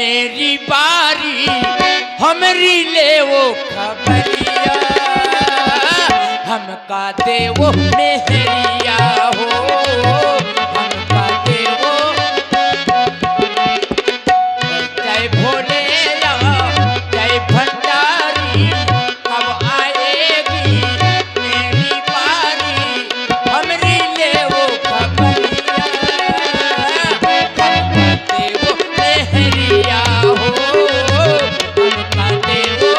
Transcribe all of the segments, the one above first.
मेरी बारी हमरी ले वो खबरिया, हमका दे वो मेहरिया हो, हमका दे वो। जय भोले जय भंडारी, कब आएगी मेरी बारी हमरी ले वो खबरिया, हमका दे वो मेहरिया हो, हमका दे वो।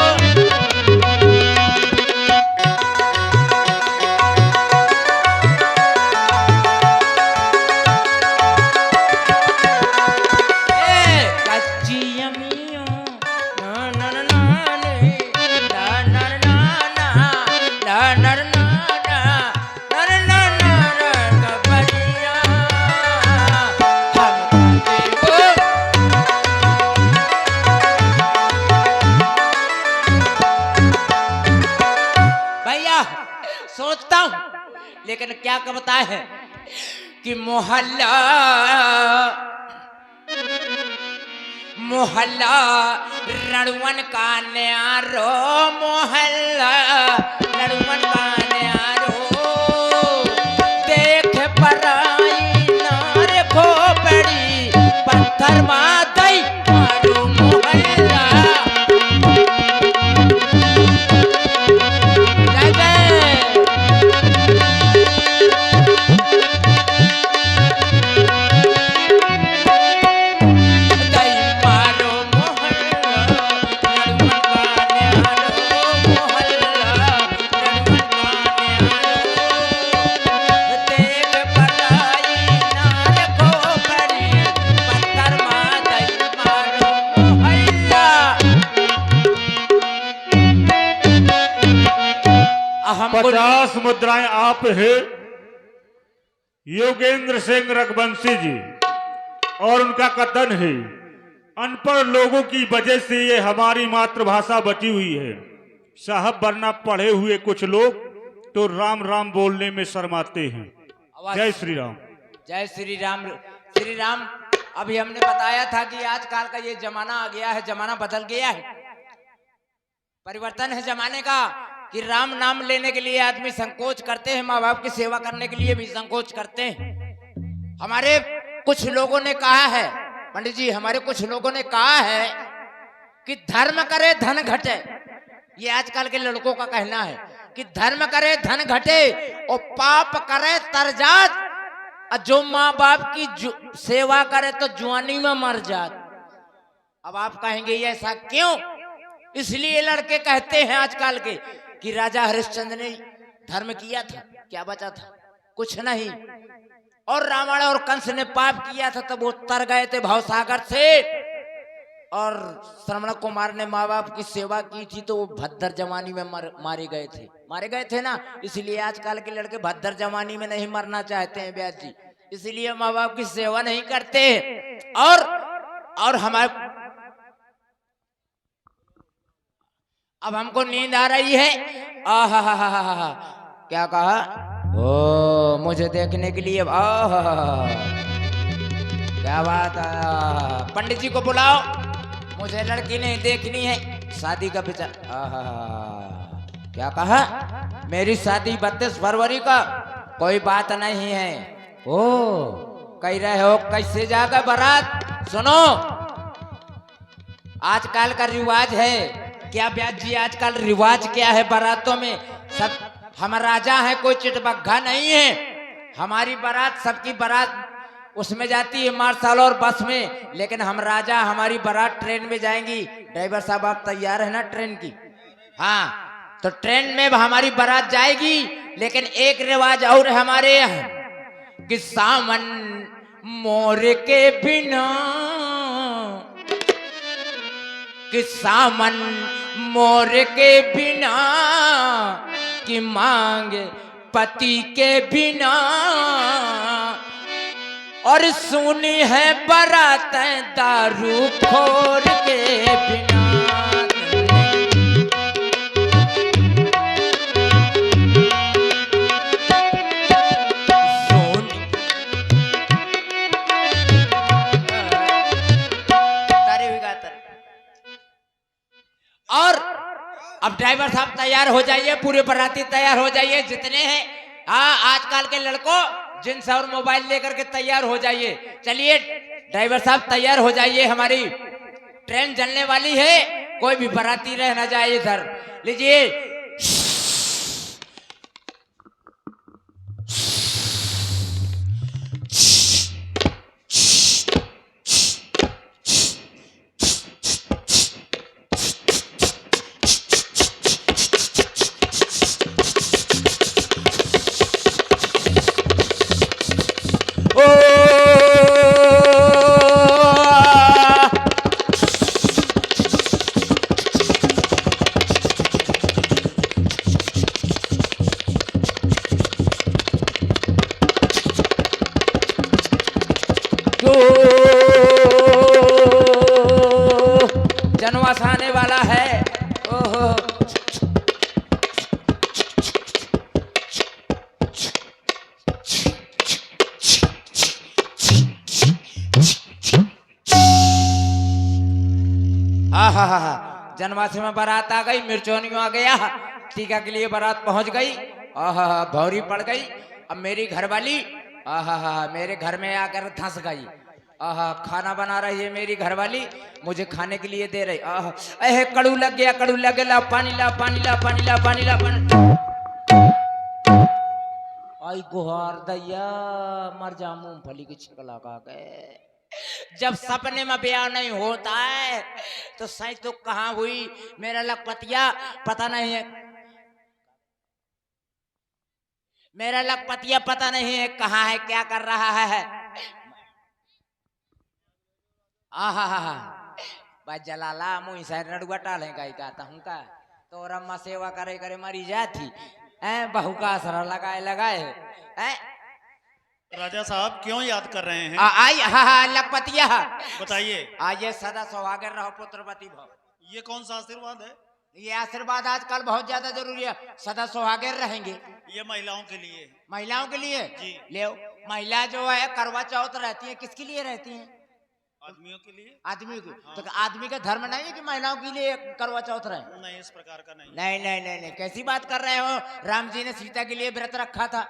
सोचता हूं लेकिन क्या कहता है कि मोहल्ला मोहल्ला रणवन का न्यारो, मोहल्ला रणवन का न्यारो, देख पराई नार खोपड़ी पत्थर मातई मारू मोहल्ला। पचास मुद्राएं आप है योगेंद्र सिंह रघुवंशी जी और उनका कथन है अनपढ़ लोगों की वजह से ये हमारी मातृभाषा बची हुई है साहब, वरना पढ़े हुए कुछ लोग तो राम राम बोलने में शर्माते हैं। जय श्री राम। जय श्री राम। श्री राम। अभी हमने बताया था कि आजकल का ये जमाना आ गया है, जमाना बदल गया है, परिवर्तन है जमाने का कि राम नाम लेने के लिए आदमी संकोच करते हैं, माँ बाप की सेवा करने के लिए भी संकोच करते हैं। हमारे कुछ लोगों ने कहा है, पंडित जी हमारे कुछ लोगों ने कहा है कि धर्म करे धन घटे। ये आजकल के लड़कों का कहना है कि धर्म करे धन घटे और पाप करे तरजात, और जो माँ बाप की सेवा करे तो जुआनी में मर जात। अब आप कहेंगे ये ऐसा क्यों? इसलिए लड़के कहते हैं आजकल के कि राजा हरिश्चंद्र ने धर्म किया था, क्या बचा था? कुछ नहीं। और रावण और कंस ने पाप किया था तब वो तर गए थे भवसागर से, और श्रवण कुमार ने माँ बाप की सेवा की थी तो वो भद्दर जवानी में मारे गए थे ना। इसलिए आजकल के लड़के भद्दर जवानी में नहीं मरना चाहते हैं ब्यास जी, इसलिए माँ बाप की सेवा नहीं करते। और हमारे अब हमको नींद आ रही है। आहा, क्या कहा? ओ मुझे देखने के लिए, क्या बात है। पंडित जी को बुलाओ, मुझे लड़की नहीं देखनी है, शादी का विचार। क्या कहा? मेरी शादी 32 फरवरी का, कोई बात नहीं है। ओ कह रहे हो कैसे जाएगा बारात? सुनो, आजकल का रिवाज है क्या ब्यास जी? आजकल रिवाज क्या है बारातों में? सब हम राजा है, कोई चिटबग्घा नहीं है। हमारी बारात, सबकी बारात उसमें जाती है मार्शल और बस में, लेकिन हम राजा, हमारी बारात ट्रेन में जाएंगी। ड्राइवर साहब आप तैयार है ना ट्रेन की? हाँ, तो ट्रेन में हमारी बारात जाएगी। लेकिन एक रिवाज और है हमारे यहाँ कि सावन मोर के बिना, कि सावन मोर के बिना, कि मांग पति के बिना, और सुनी है बारात दारू खोर के बिना। और अब ड्राइवर साहब तैयार हो जाइए, पूरे बाराती तैयार हो जाइए जितने हैं। हाँ, आजकल के लड़कों जींस और मोबाइल लेकर के तैयार हो जाइए। चलिए ड्राइवर साहब तैयार हो जाइए, हमारी ट्रेन चलने वाली है, कोई भी बाराती रह ना जाए इधर। लीजिए। जनवास आने वाला है। ओहो, जनवासी में बारात आ गई, मिर्चोनियों आ गया, टीका के लिए बारात पहुंच गई। आहा, भौरी पड़ गई। अब मेरी घरवाली मेरे घर में आकर धंस गई। खाना बना रही है मेरी घरवाली, मुझे खाने के लिए दे रही। कड़ू लग गया, कड़ू लग गया, ला पानी ला, पानी ला, पानी ला, पानी ला, पानी। आई गुहार दैया, मर जा मूंगफली की छिक लगा गए। जब सपने में ब्याह नहीं होता है तो सही तो कहाँ हुई मेरा लखपतिया, पता नहीं है मेरा लखपतिया, पता नहीं है कहाँ है, क्या कर रहा है। भाई जलाला मुँह से रड़ुआ टाले का कहता हूँ का, तो रम्मा सेवा करे करे मरी जाती है। बहू का असर लगाए लगाए है। राजा साहब क्यों याद कर रहे हैं? आई लखपतिया बताइए। आइए, सदा सौभाग्य रहो पुत्रवती भव। ये कौन सा आशीर्वाद है? ये आशीर्वाद आजकल बहुत ज्यादा जरूरी है। सदा सौभाग्य रहेंगे। ये महिलाओं के लिए। महिलाओं के लिए जी। ले, महिला जो है करवा चौथ रहती है, किसके लिए रहती है? आदमियों के लिए। आदमी की। तो आदमी का धर्म नहीं है कि महिलाओं के लिए करवा चौथ रहे? नहीं, इस प्रकार का नहीं। नहीं नहीं नहीं नहीं, कैसी बात कर रहे हो? राम जी ने सीता के लिए व्रत रखा था,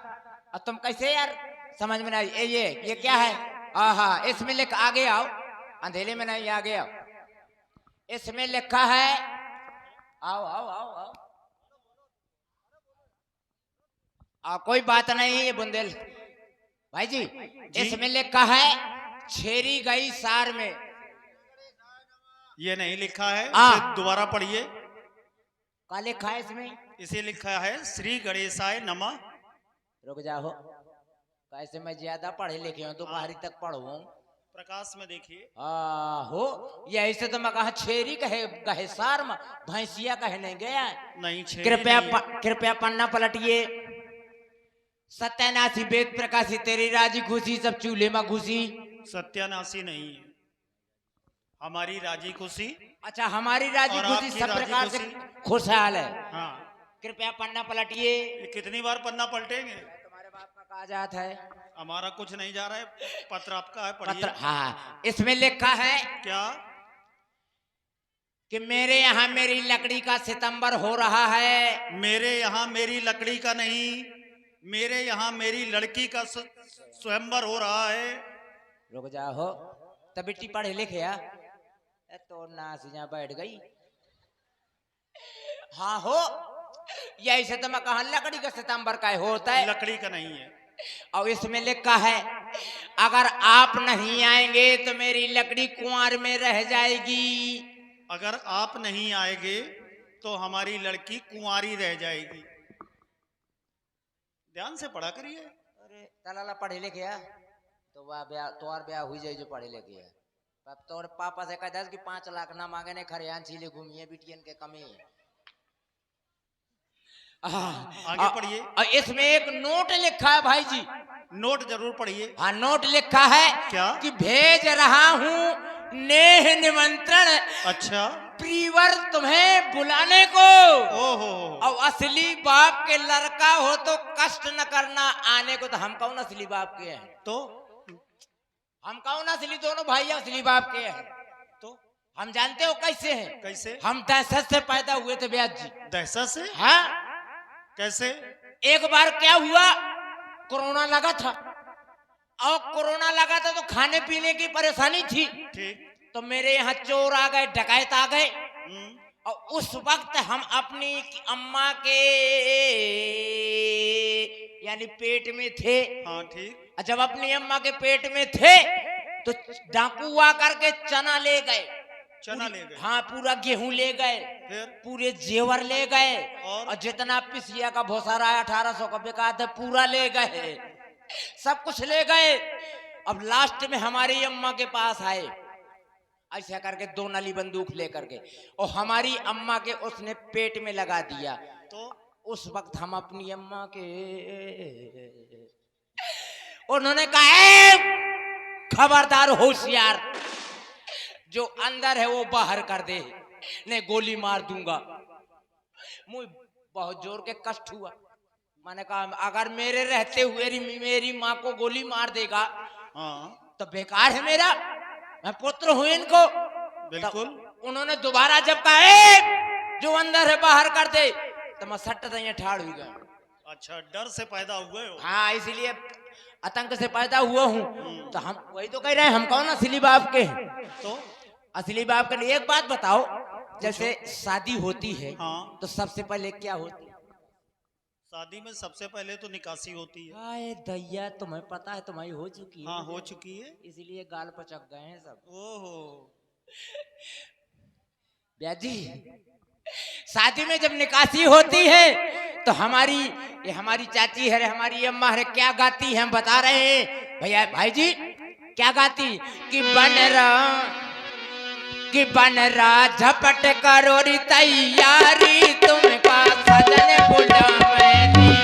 और तुम कैसे यार, समझ में नहीं। ये क्या है? इसमें लिखा, आगे आओ, अंधेरे में नहीं, आगे आओ। इसमें लिखा है, आओ आओ आओ आओ, कोई बात नहीं है बुंदेल भाई जी। इसमें लिखा है छेरी गई सार में। ये नहीं लिखा है, इसे दोबारा पढ़िए। क्या लिखा है इसमें? इसे लिखा है श्री गणेशाय नमः। रुक जाओ, कैसे मैं ज्यादा पढ़े लिखे हूँ, दोपहरी तक पढ़ूं। प्रकाश में देखिए। हो, यही से तो मैं कहा छेरी कहे सार में, भैंसिया कहे नहीं गया। नहीं, कृपया पन्ना पलटिए। सत्यानाशी वेद प्रकाशी, तेरी राजी खुशी सब चूल्हे में घुसी। सत्यानाशी नहीं है, हमारी राजी खुशी। अच्छा, हमारी राजी खुशी सब प्रकार से खुशहाल है। हाँ, कृपया पन्ना पलटिए। कितनी बार पन्ना पलटेंगे? तुम्हारे बाप का कागजात है, हमारा कुछ नहीं जा रहा है, पत्र आपका है, पढ़िए। हाँ, इसमें लिखा है क्या? कि मेरे यहाँ मेरी लकड़ी का सितंबर हो रहा है। मेरे यहाँ मेरी लकड़ी का नहीं, मेरे यहाँ मेरी लड़की का स्वयंवर हो रहा है। रुक जाओ, तब बेटी पढ़े लिखे आ तो नास यहाँ बैठ गई। हाँ हो, यही से तो मैं कहा लकड़ी का सितंबर का होता है, लकड़ी का नहीं है। और इसमें लिखा है अगर आप नहीं आएंगे तो मेरी लकड़ी कुंवार में रह जाएगी। अगर आप नहीं आएंगे तो हमारी लड़की कुंवारी रह जाएगी। ध्यान से पढ़ा करिए। अरे तलाला पढ़े लिखे आ तो वाह ब्याह, तोर ब्याह हुई जाए जो पढ़े लिखे है। तोर पापा से कह कि 5 लाख ना मांगे ने खरियान छीले घूमिए, बिटियन के कमी है। आगे पढ़िए। इसमें एक नोट लिखा है भाई जी। नोट जरूर पढ़िए। हाँ, नोट लिखा है क्या? कि भेज रहा हूँ नेह निमंत्रण। अच्छा, प्रीवर तुम्हें बुलाने को। ओहो। और असली बाप के लड़का हो तो कष्ट न करना आने को। तो हम कौन असली बाप के हैं? तो हम कौन असली, दोनों भाई असली बाप के हैं। तो हम जानते हो कैसे हैं? कैसे? हम दहशत से पैदा हुए थे ब्याज जी। दहशत से? हाँ, कैसे? एक बार क्या हुआ, कोरोना लगा था, और कोरोना लगा था तो खाने पीने की परेशानी थी। ठीक। तो मेरे यहाँ चोर आ गए, डकैत आ गए, हम्म। और उस वक्त हम अपनी अम्मा के यानी पेट में थे। हाँ ठीक। जब अपनी अम्मा के पेट में थे तो डाकू आ करके चना ले गए, चना ले गए। हाँ पूरा गेहूं ले गए, फिर? पूरे जेवर ले गए, और? और जितना पिसिया का भोसारा 1800 का बिका था पूरा ले गए, सब कुछ ले गए। अब लास्ट में हमारी अम्मा के पास आए, ऐसा करके 2 नली बंदूक लेकर के, और हमारी अम्मा के उसने पेट में लगा दिया। तो उस वक्त हम अपनी अम्मा के, उन्होंने कहा खबरदार होशियार, जो अंदर है वो बाहर कर दे, नहीं गोली मार दूंगा। मुझे बहुत जोर के कष्ट हुआ, मैंने कहा अगर मेरे रहते हुए मेरी माँ को गोली मार देगा हाँ तो बेकार है मेरा, मैं पुत्र हूं इनको। बिल्कुल। उन्होंने दोबारा जब कहा जो अंदर है बाहर कर दे, तो मैं सट्ट से ठाड़ हुई गया। अच्छा, डर से पैदा हुए हो? हाँ, इसीलिए आतंक से पैदा हुआ हूँ। तो हम वही तो कह रहे हैं, हम कौन असली बाप के हैं? तो असली बाप के लिए एक बात बताओ, जैसे शादी होती है हाँ। तो सबसे पहले क्या होती है? शादी में सबसे पहले तो निकासी होती है। हाय दैया, तुम्हें पता है, तुम्हारी हो चुकी है। हाँ हो चुकी है। इसीलिए गाल पचक गए हैं सब। ओहो। ब्याजी, शादी में जब निकासी होती है तो हमारी चाची है, हमारी अम्मा है, क्या गाती है हम बता रहे हैं भैया, भाई जी क्या गाती कि बन रहा झपट करो री तैयारी, तुमका सजन बुलावेनी।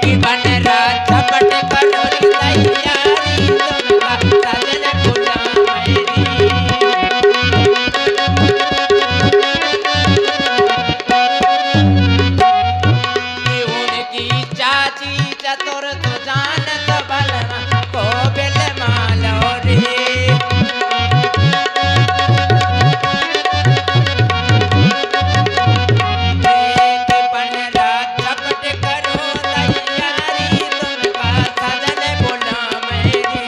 कि बन रहा झपट करो री तैयारी, तुमका सजन बुलावेनी। उनकी चाची चतुर तो जानत बलमा को बिल मालो रे। कि बन रहा झपट करो तैयारी, तुमका सजन बुलावेनी।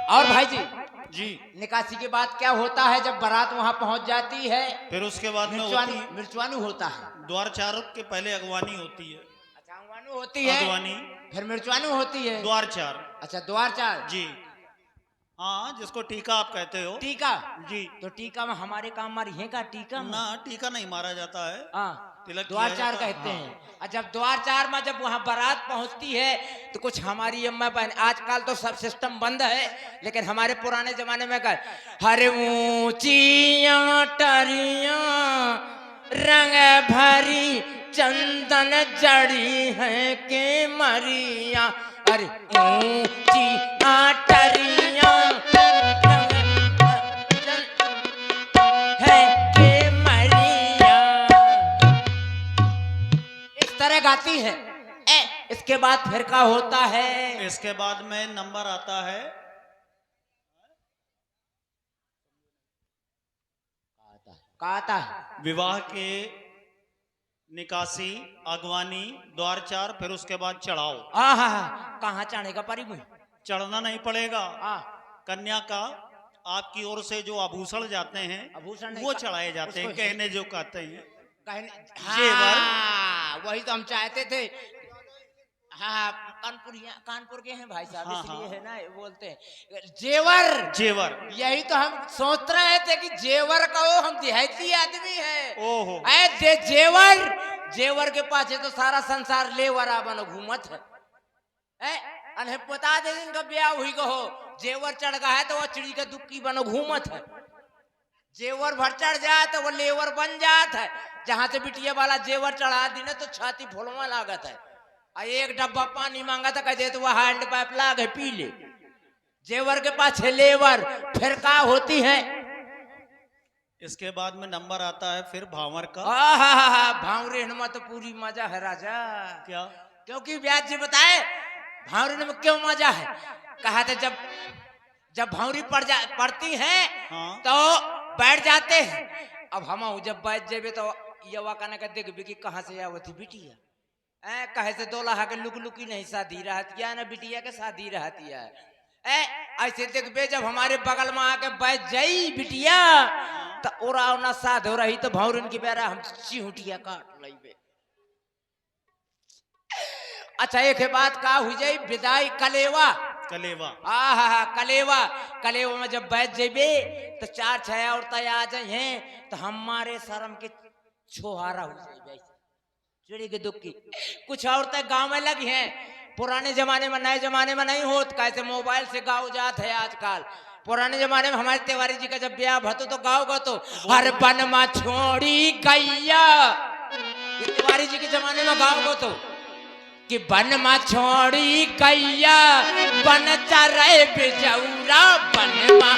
और भाई जी, जी। निकासी के बाद क्या होता है? जब बारात वहां पहुंच जाती है फिर उसके बाद में होती है मिर्चवानी होता है। द्वार चार के पहले अगवानी होती है। अच्छा, अगवानी होती है, अगवानी, फिर मिर्चवानी होती है। द्वार चार। अच्छा, द्वार चार। जी हाँ, जिसको टीका आप कहते हो। टीका। जी। तो टीका में हमारे काम मारी है का टीका में? ना, टीका नहीं मारा जाता है। हाँ, तिलक द्वार किया चार जाता है। कहते हाँ। हैं। और जब द्वार चार में जब वहाँ बारात पहुंचती है तो कुछ हमारी अम्मा बहन, आजकल तो सब सिस्टम बंद है, लेकिन हमारे पुराने जमाने में कर हर ऊंचियां टरियां रंग भरी चंदन जड़ी है के मरिया, अरे ऊंची टरियां है के मरिया, इस तरह गाती है। इसके बाद फिर क्या होता है? इसके बाद में नंबर आता है का आता है विवाह के, निकासी, अगवानी, द्वार चार, फिर उसके बाद चढ़ाओ। कहाँ चढ़ेगा परी मुझे? चढ़ना नहीं पड़ेगा। आ, कन्या का आपकी ओर से जो आभूषण जाते हैं आभूषण नहीं, वो चढ़ाए जाते हैं, उसको- कहने जो कहते हैं। जेवर, वही तो हम चाहते थे। हाँ, कानपुर के हैं भाई साहब, हाँ, इसलिए हाँ। है ना, बोलते हैं जेवर। जेवर। यही तो हम सोच रहे थे कि जेवर कहो, हम देहाती आदमी है। ओहो। जेवर के पास तो सारा संसार लेवरा बनो घूमत है। अने बता दे इनका ब्याह हुई कहो, जेवर चढ़ गया है तो वो चिड़ी का दुक्की बनो घूमत है। जेवर भर चढ़ जाए तो वो लेवर बन जात है। जहां से बिटिया वाला जेवर चढ़ा दी ना तो छाती फुलवा लागत है। एक डब्बा पानी मांगा था, कह दे तो वह हैंड पाइप लागे पी ले। जेवर के पास है लेवर। फिर का होती है? इसके बाद में नंबर आता है फिर भावर का। भावरे में तो पूरी मजा है राजा। क्या? क्योंकि व्यास जी बताए भावरे में क्यों मजा है। कहा था जब भावरी पड़ती हैं हाँ। तो बैठ जाते हैं। अब हम जब बैठ जेबे तो यवा कहने का देख कि कहाँ से आवती बिटिया कहे से दो लाहा के लुक लुकी नहीं शादी रहती है ना बिटिया के शादी रहती है। ऐसे देखबे जब हमारे बगल में आके बैठ जाई बिटिया तो ओरा ना साध हो रही तो भौरन की बेरा हम चिहुटिया काट लेबे। अच्छा एक बात का हुई जाई विदाई कलेवा। कलेवा। कलेवा में जब बैठ जेबे तो चार छह औरतें आ जाए तो हमारे शर्म के छोहारा हो जाए चिड़ी के दुख की। कुछ औरतें गांव में लगी हैं। पुराने जमाने में नए जमाने में नहीं होत कैसे मोबाइल से गाँव जात है आजकल। पुराने जमाने में हमारे तिवारी जी का जब ब्याह भतो तो गाँव गो तो हर बन मा छोड़ी गैया। तिवारी जी के जमाने में गाँव गो तो कि बन मा छोड़ी गैया बन चरे बिजौरा बन मा